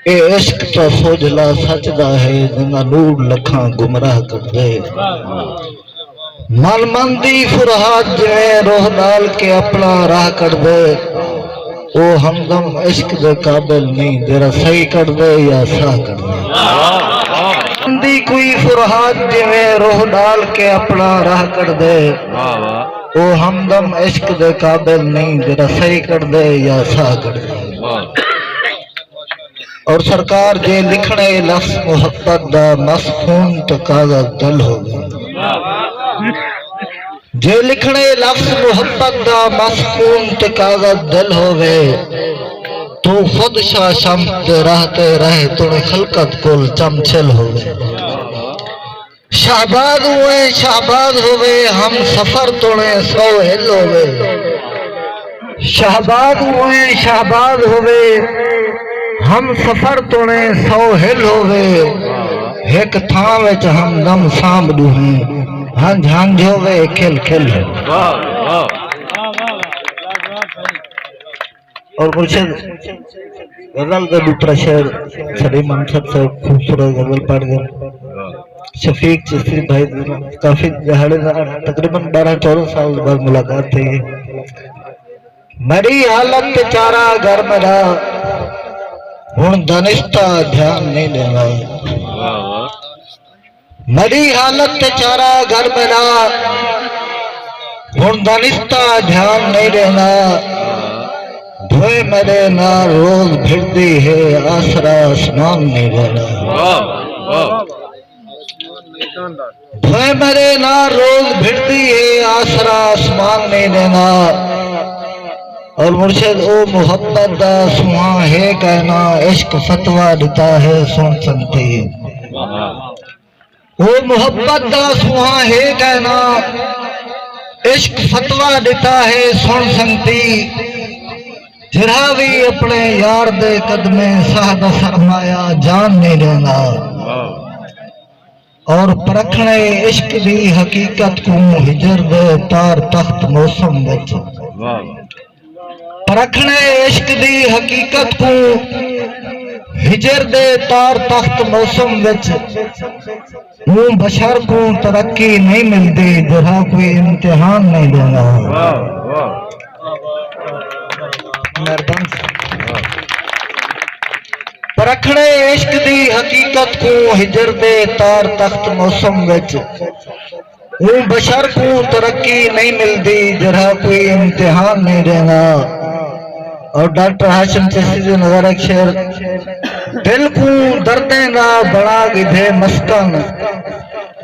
اے عشق تو سوجلا سچ دا ہے جنا نور لکھاں گمراہ کر دے من من دی فرحات جویں روح ڈال کے اپنا راہ کر دے او ہمدم عشق دے قابل نہیں تیرا صحیح کر دے یا سا کر دے دی کوئی فرحات جویں روح ڈال کے اپنا راہ کر دے او ہمدم عشق دے قابل نہیں تیرا صحیح کر دے یا سا کر دے اور سرکار جے لکھنے لفظ محبت دا مفہوم تو کاغذ دل ہو گئے جے لکھنے لفظ محبت دا مفہوم تو کاغذ دل ہو گئے تو خود شاہ شمت رہتے رہے توڑے خلقت کل چمچل ہو گئے شہباد ہوئے ہم سفر توڑے سو ہل ہوئے شہباد ہوئے ہم سفر توڑے سو ہل ہوئے ایک تھاں وچ ہم دم سامدو ہیں ہنج ہنج ہوئے کھل کھل ہے اور مرشد غزل کا دوسرا شعر سڑی منصب سے خوبصورت غزل پڑھ گئے شفیق چشتی بھائی کافی دہاڑے تقریباً 12-14 سال بعد ملاقات تھی میری حالت چارہ گھر میرا ہن دانستہ دھیان نہیں دینا میری حالت چارہ گھر میرا ہن دانستہ دھیان نہیں دینا دھوئے میرے نا روز بھردی ہے آسرا آسمان نہیں دینا دھوئے میرے نا روز بھردی ہے آسرا آسمان نہیں دینا اور مرشد او محبت دا سوہاں ہے کہنا عشق فتوہ دیتا ہے سن سنتی او محبت دا سوہاں ہے کہنا عشق فتوہ دیتا ہے سن سنتی جرا بھی اپنے یار دے قدمے صاحب فرمایا جان نہیں دینا اور پرکھنے عشق دی حقیقت کو ہجر دے تار تخت موسم وچ پرکھنے عشق دی حقیقت کو ہجر دے تار تخت موسم وچ ہوں بشر کو ترقی نہیں ملتی جہاں کوئی امتحان نہیں دینا پرکھنے عشق دی حقیقت کو ہجر دے تار تخت موسم وچ ہوں بشر کو ترقی نہیں ملتی جہاں کوئی امتحان نہیں دینا اور ڈاکٹر ہاشم چشتی جو نظر ایک شعر دل کو دردیں نہ بڑا گدھے مسکن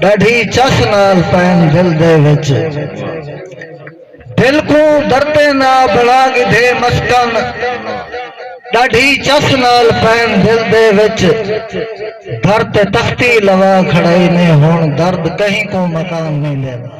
ڈاڑھی چس نال پین دل دے وچ دل کو دردیں نہ بڑا گدھے مسکن ڈاڑھی چس نال پین دل دے وچ درد تختی لوا کھڑائی نے ہون درد کہیں کو مکان نہیں لینا